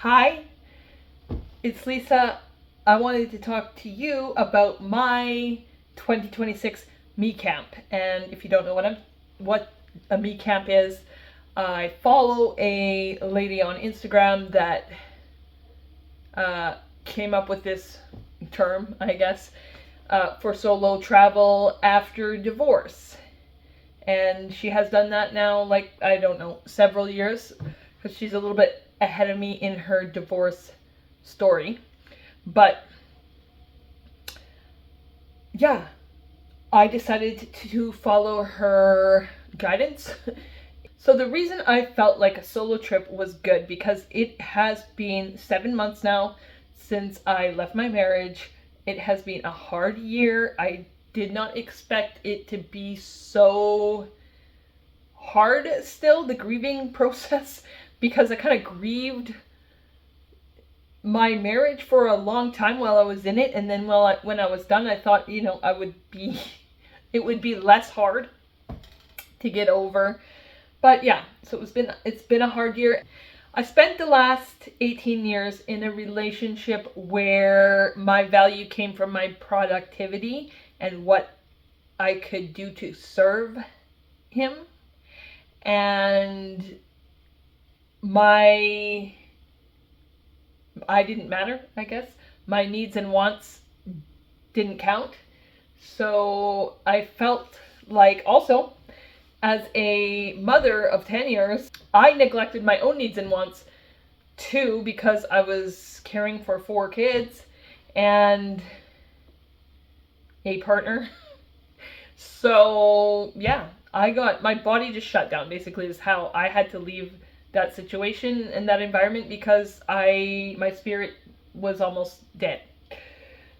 Hi, it's Lisa. I wanted to talk to you about my 2026 me camp. And if you don't know what a me camp is, I follow a lady on Instagram that came up with this term, I guess, for solo travel after divorce. And she has done that now, like, I don't know, several years, because she's a little bit ahead of me in her divorce story. But yeah, I decided to follow her guidance. So the reason I felt like a solo trip was good, because it has been 7 months now since I left my marriage. It has been a hard year. I did not expect it to be so hard still, the grieving process, because I kind of grieved my marriage for a long time while I was in it, and then when I was done, I thought, it would be less hard to get over. But yeah, so it's been a hard year. I spent the last 18 years in a relationship where my value came from my productivity and what I could do to serve him. And I didn't matter, I guess. My needs and wants didn't count. So I felt like, also, as a mother of 10 years, I neglected my own needs and wants too, because I was caring for 4 kids and a partner. So yeah, my body just shut down, basically, is how I had to leave that situation and that environment, because my spirit was almost dead.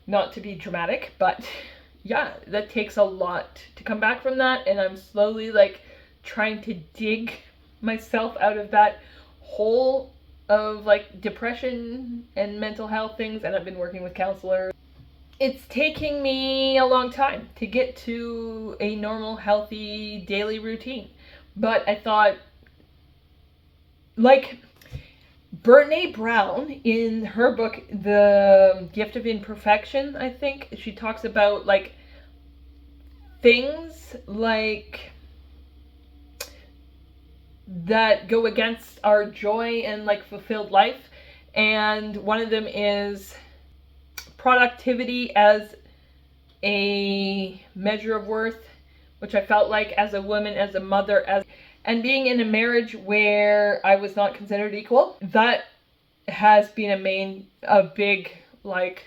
Not to be dramatic, but yeah, that takes a lot to come back from that, and I'm slowly trying to dig myself out of that hole of depression and mental health things, and I've been working with counselors. It's taking me a long time to get to a normal, healthy daily routine, but I thought, Brené Brown, in her book, The Gift of Imperfection, I think, she talks about, things, that go against our joy and, fulfilled life. And one of them is productivity as a measure of worth, which I felt like as a woman, as a mother, and being in a marriage where I was not considered equal. That has been a big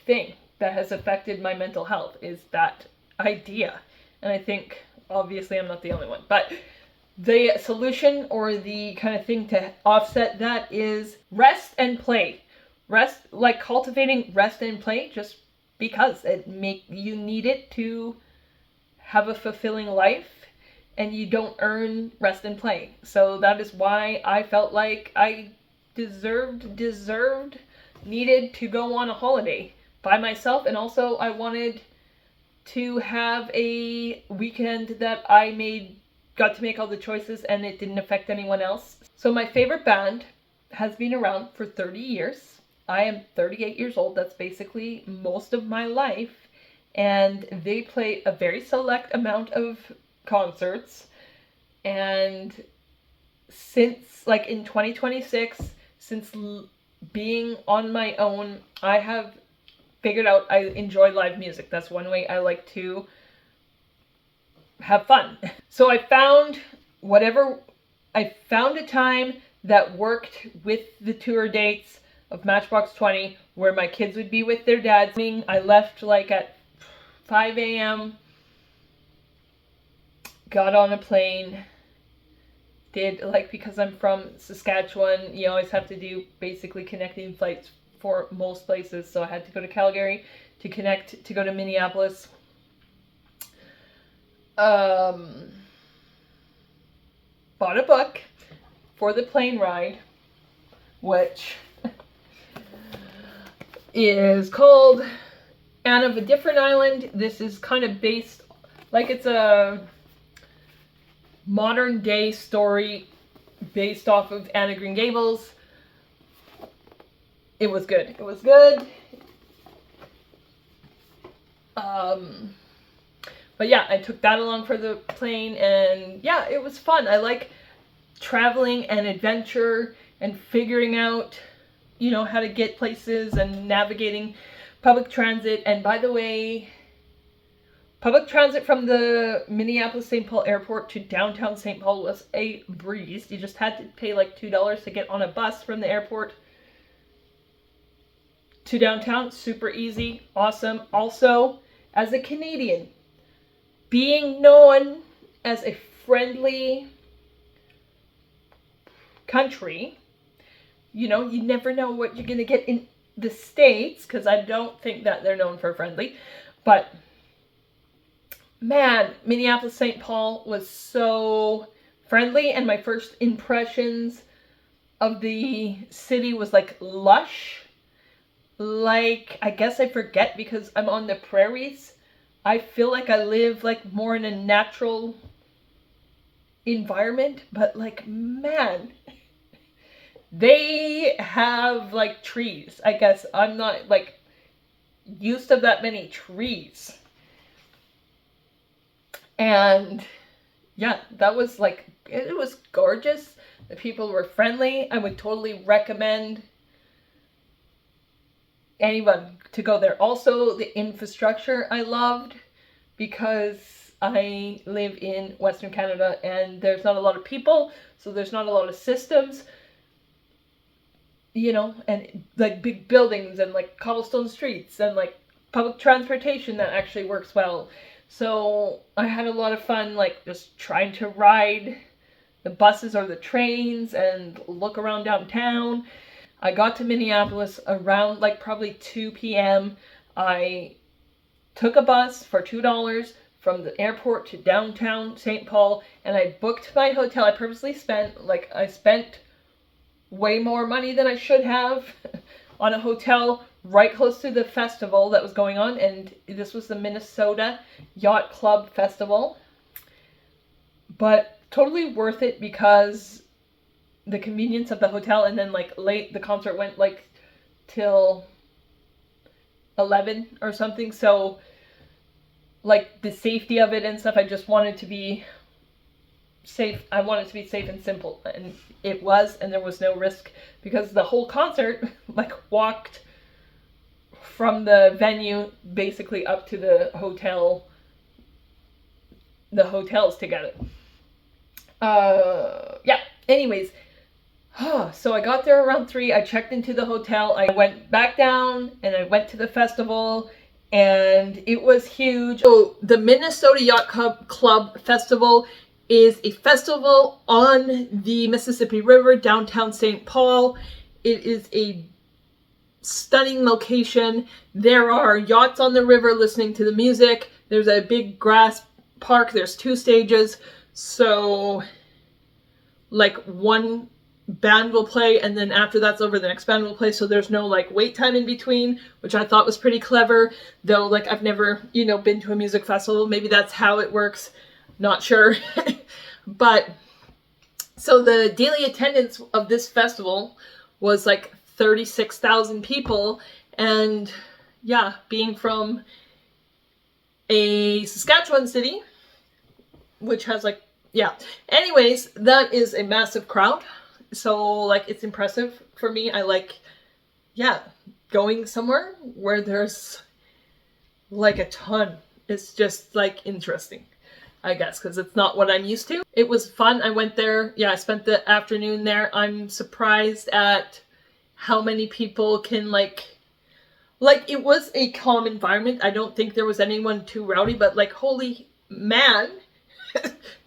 thing that has affected my mental health, is that idea. And I think, obviously, I'm not the only one, but the solution, or the kind of thing to offset that, is rest and play. Rest, cultivating rest and play, just because you need it to have a fulfilling life, and you don't earn rest and play. So that is why I felt like I needed to go on a holiday by myself, and also I wanted to have a weekend that I got to make all the choices, and it didn't affect anyone else. So my favorite band has been around for 30 years. I am 38 years old. That's basically most of my life. And they play a very select amount of concerts. And since, in 2026, since being on my own, I have figured out I enjoy live music. That's one way I like to have fun. So I found a time that worked with the tour dates of Matchbox 20, where my kids would be with their dads. I left at 5 a.m., got on a plane, because I'm from Saskatchewan, you always have to do basically connecting flights for most places. So I had to go to Calgary to go to Minneapolis. Bought a book for the plane ride, which is called Anne of a Different Island. This is kind of based, it's a modern day story based off of Anne of Green Gables. it was good. It was good. But yeah, I took that along for the plane, and yeah, it was fun. I like traveling and adventure and figuring out, you know, how to get places and navigating public transit. And by the way, public transit from the Minneapolis St. Paul airport to downtown St. Paul was a breeze. You just had to pay like $2 to get on a bus from the airport to downtown. Super easy, awesome. Also, as a Canadian, being known as a friendly country, you know, you never know what you're going to get in the States, because I don't think that they're known for friendly. But man, Minneapolis St. Paul was so friendly, and my first impressions of the city was like lush. Like, I guess I forget because I'm on the prairies. I feel like I live like more in a natural environment, but like, man, they have like trees. I guess I'm not like used to that many trees. And yeah, that was like, it was gorgeous. The people were friendly. I would totally recommend anyone to go there. Also, the infrastructure I loved, because I live in Western Canada and there's not a lot of people, so there's not a lot of systems, you know, and like big buildings and like cobblestone streets and like public transportation that actually works well. So I had a lot of fun like just trying to ride the buses or the trains and look around downtown. I got to Minneapolis around like probably 2 p.m. I took a bus for $2 from the airport to downtown St. Paul, and I booked my hotel. I purposely spent way more money than I should have on a hotel right close to the festival that was going on, and this was the Minnesota Yacht Club Festival. But totally worth it because the convenience of the hotel, and then like late, the concert went like till 11 or something, so like the safety of it and stuff, I just wanted to be safe. I wanted to be safe and simple, and it was, and there was no risk because the whole concert like walked from the venue basically up to the hotels together. Yeah, anyways, so I got there around 3. I checked into the hotel. I went back down and I went to the festival, and it was huge. So the Minnesota Yacht Club Festival is a festival on the Mississippi River, downtown St. Paul. It is a stunning location. There are yachts on the river listening to the music. There's a big grass park. There's 2 stages. So like one band will play, and then after that's over, the next band will play, so there's no like wait time in between, which I thought was pretty clever. Though like I've never, you know, been to a music festival. Maybe that's how it works, not sure. But so the daily attendance of this festival was like 36,000 people, and yeah, being from a Saskatchewan city, which has like, yeah, anyways, that is a massive crowd. So like, it's impressive for me. I like, yeah, going somewhere where there's like a ton. It's just like interesting, I guess, because it's not what I'm used to. It was fun. I went there. Yeah, I spent the afternoon there. I'm surprised at how many people can like it was a calm environment. I don't think there was anyone too rowdy, but like, holy man,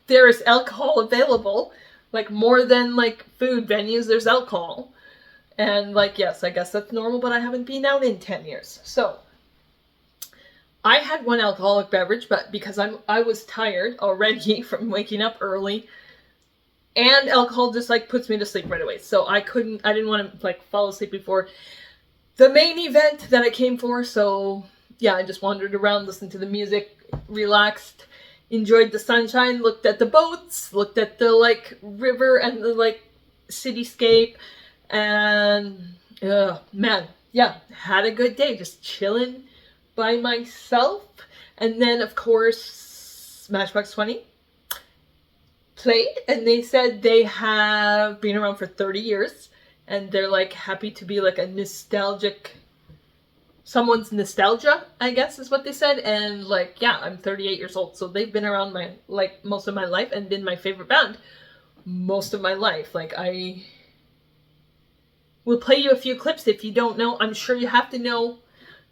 there is alcohol available. Like more than like food venues, there's alcohol. And like, yes, I guess that's normal, but I haven't been out in 10 years. So I had one alcoholic beverage, but because I was tired already from waking up early, and alcohol just like puts me to sleep right away. So I didn't want to like fall asleep before the main event that I came for. So yeah, I just wandered around, listened to the music, relaxed, enjoyed the sunshine, looked at the boats, looked at the like river and the like cityscape, and Man, yeah, had a good day, just chilling by myself. And then, of course, Matchbox 20 played, and they said they have been around for 30 years, and they're like happy to be like a nostalgic, someone's nostalgia, I guess is what they said. And like, yeah, I'm 38 years old, so they've been around my, like, most of my life and been my favorite band most of my life. Like, I will play you a few clips if you don't know. I'm sure you have to know,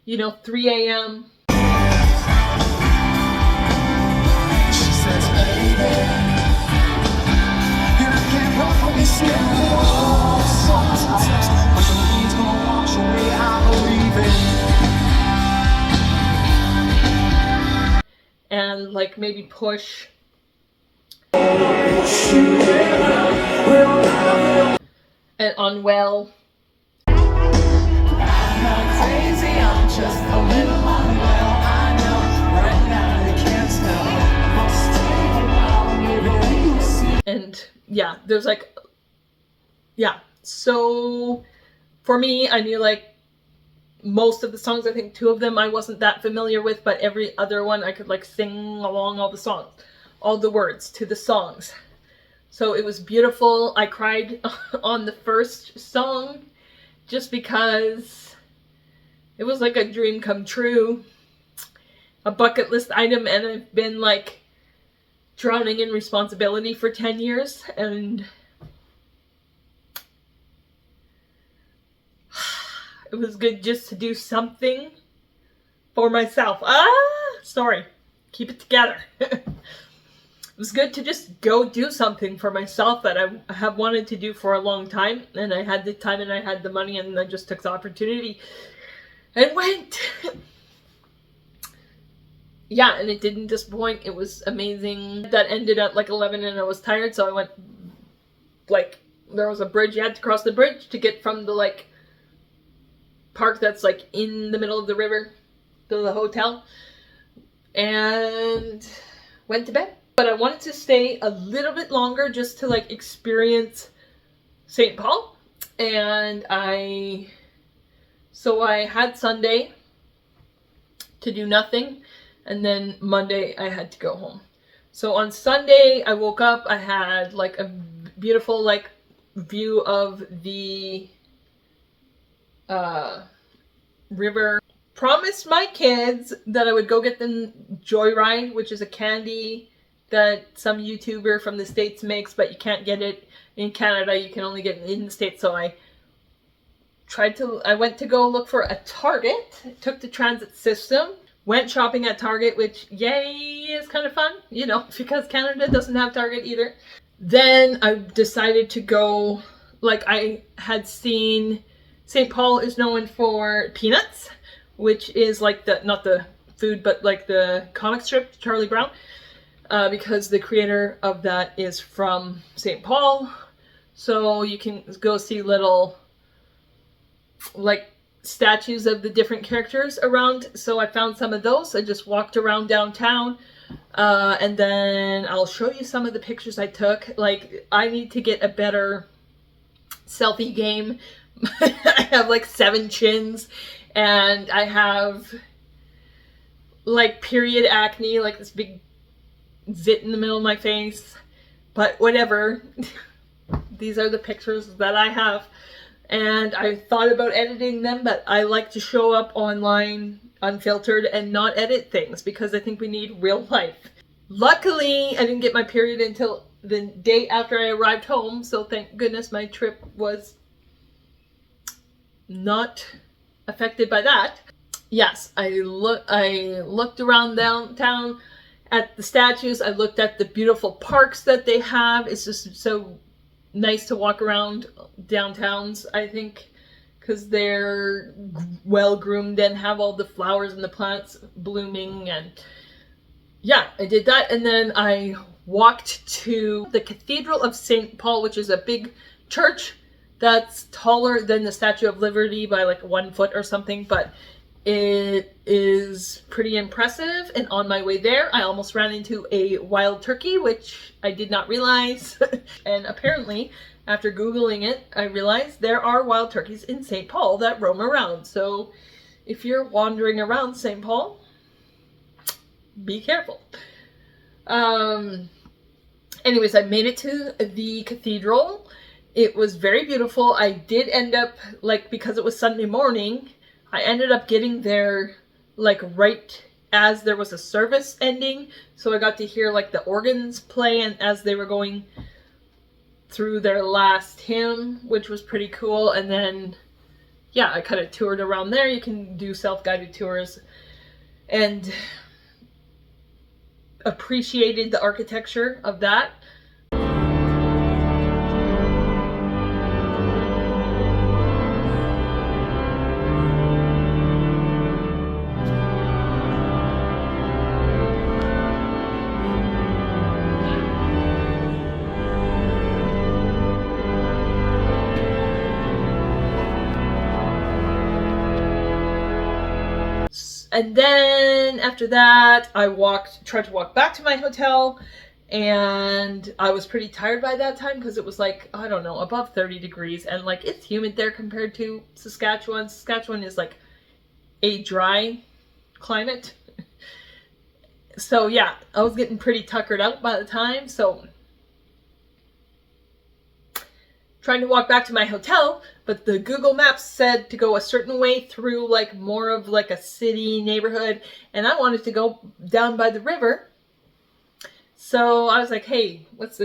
3 a.m. She says, baby, and I can't run from this but the rain's gonna wash away, I believe it. And like maybe push. And unwell. I'm not crazy, I'm just a little unwell. I know right now you can't tell. And yeah, there's like, yeah. So for me, I knew like most of the songs. I think 2 of them I wasn't that familiar with, but every other one I could like sing along all the songs, all the words to the songs. So it was beautiful. I cried on the first song just because it was like a dream come true, a bucket list item, and I've been like drowning in responsibility for 10 years, and it was good just to do something for myself. Sorry. Keep it together. It was good to just go do something for myself that I have wanted to do for a long time. And I had the time and I had the money, and I just took the opportunity and went. Yeah, and it didn't disappoint. It was amazing. That ended at like 11 and I was tired. So I went, like, there was a bridge. You had to cross the bridge to get from the like park that's like in the middle of the river to the hotel. And went to bed. But I wanted to stay a little bit longer just to like experience St. Paul. And so I had Sunday to do nothing, and then Monday I had to go home. So on Sunday I woke up, I had like a beautiful like view of the river. Promised my kids that I would go get them Joyride, which is a candy that some YouTuber from the States makes, but you can't get it in Canada. You can only get it in the States. So I went to go look for a Target, took the transit system, went shopping at Target, which, yay, is kind of fun, because Canada doesn't have Target either. Then I decided to go, like, I had seen St. Paul is known for Peanuts, which is like not the food, but like the comic strip, Charlie Brown, because the creator of that is from St. Paul. So you can go see little like statues of the different characters around. So I found some of those. I just walked around downtown, and then I'll show you some of the pictures I took. Like, I need to get a better selfie game. I have like 7 chins, and I have like period acne, like this big zit in the middle of my face. But whatever. These are the pictures that I have. And I thought about editing them, but I like to show up online unfiltered and not edit things because I think we need real life. Luckily, I didn't get my period until the day after I arrived home, so thank goodness my trip was not affected by that. Yes, I looked around downtown at the statues. I looked at the beautiful parks that they have. It's just so nice to walk around downtowns, I think, because they're well groomed and have all the flowers and the plants blooming. And yeah, I did that. And then I walked to the Cathedral of St. Paul, which is a big church that's taller than the Statue of Liberty by like 1 foot or something, but it is pretty impressive. And on my way there, I almost ran into a wild turkey, which I did not realize. And apparently after Googling it, I realized there are wild turkeys in St. Paul that roam around. So if you're wandering around St. Paul, be careful. Anyways, I made it to the cathedral. It was very beautiful. I did end up, like, because it was Sunday morning, I ended up getting there, like, right as there was a service ending. So I got to hear, like, the organs play and as they were going through their last hymn, which was pretty cool. And then, yeah, I kind of toured around there. You can do self-guided tours. And appreciated the architecture of that. And then after that, I tried to walk back to my hotel, and I was pretty tired by that time because it was like, I don't know, above 30 degrees, and like it's humid there compared to Saskatchewan. Saskatchewan is like a dry climate. So yeah, I was getting pretty tuckered out by the time, so trying to walk back to my hotel, but the Google Maps said to go a certain way through like more of like a city neighborhood, and I wanted to go down by the river. So I was like, hey, what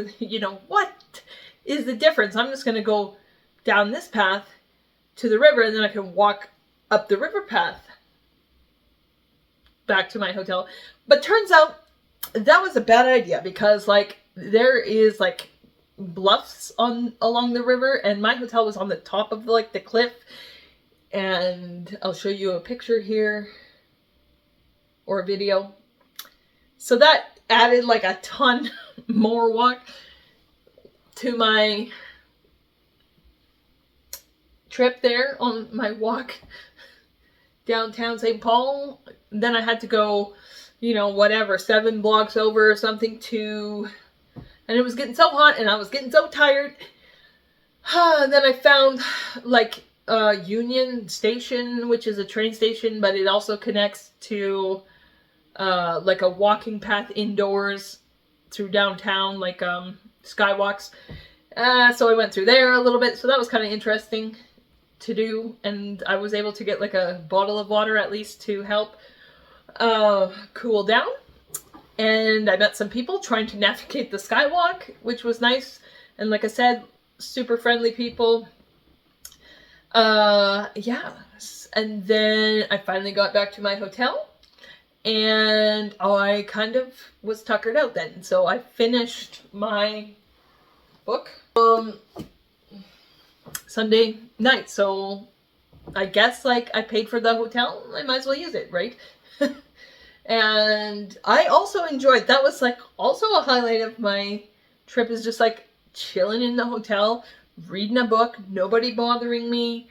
is the difference? I'm just going to go down this path to the river, and then I can walk up the river path back to my hotel. But turns out that was a bad idea because like there is like bluffs along the river, and my hotel was on the top of like the cliff, and I'll show you a picture here or a video. So that added like a ton more walk to my trip there on my walk downtown St. Paul. Then I had to go, 7 blocks over or something and it was getting so hot and I was getting so tired. And then I found like Union Station, which is a train station, but it also connects to like a walking path indoors through downtown, like skywalks. So I went through there a little bit. So that was kind of interesting to do. And I was able to get like a bottle of water at least to help cool down. And I met some people trying to navigate the skywalk, which was nice. And like I said, super friendly people. Yeah. And then I finally got back to my hotel. And I kind of was tuckered out then. So I finished my book Sunday night. So I guess like I paid for the hotel. I might as well use it, right? And I also enjoyed, that was like also a highlight of my trip, is just like chilling in the hotel, reading a book, nobody bothering me.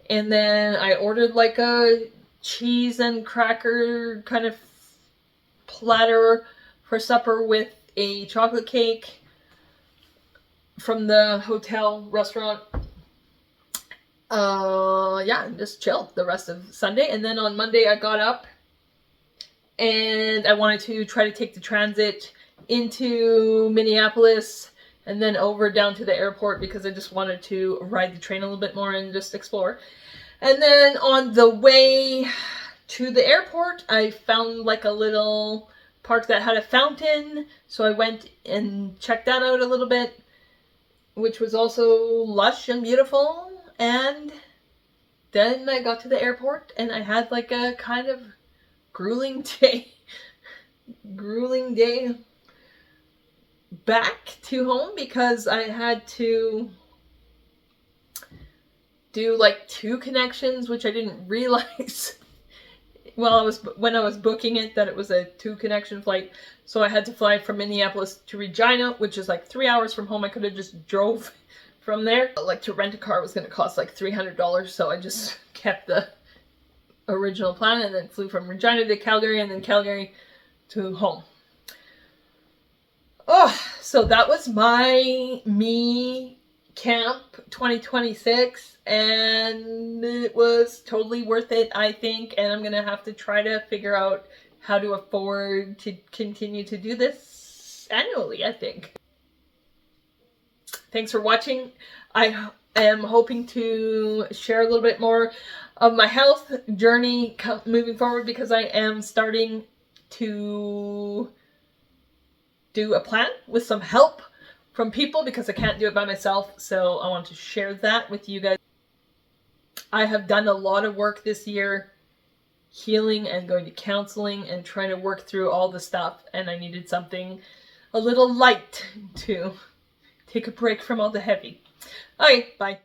And then I ordered like a cheese and cracker kind of platter for supper with a chocolate cake from the hotel restaurant. Yeah, and just chilled the rest of Sunday. And then on Monday I got up and I wanted to try to take the transit into Minneapolis and then over down to the airport because I just wanted to ride the train a little bit more and just explore. And then on the way to the airport, I found like a little park that had a fountain. So I went and checked that out a little bit, which was also lush and beautiful. And then I got to the airport and I had like a kind of grueling day back to home because I had to do like 2 connections, which I didn't realize when I was booking it that it was a 2 connection flight. So I had to fly from Minneapolis to Regina, which is like 3 hours from home. I could have just drove from there. Like to rent a car was going to cost like $300, so I just kept the original plan and then flew from Regina to Calgary and then Calgary to home. Oh, so that was me camp 2026, and it was totally worth it, I think, and I'm gonna have to try to figure out how to afford to continue to do this annually, I think. Thanks for watching. I am hoping to share a little bit more of my health journey moving forward, because I am starting to do a plan with some help from people, because I can't do it by myself. So I want to share that with you guys. I have done a lot of work this year, healing and going to counseling and trying to work through all the stuff, and I needed something a little light to take a break from all the heavy. Okay, bye.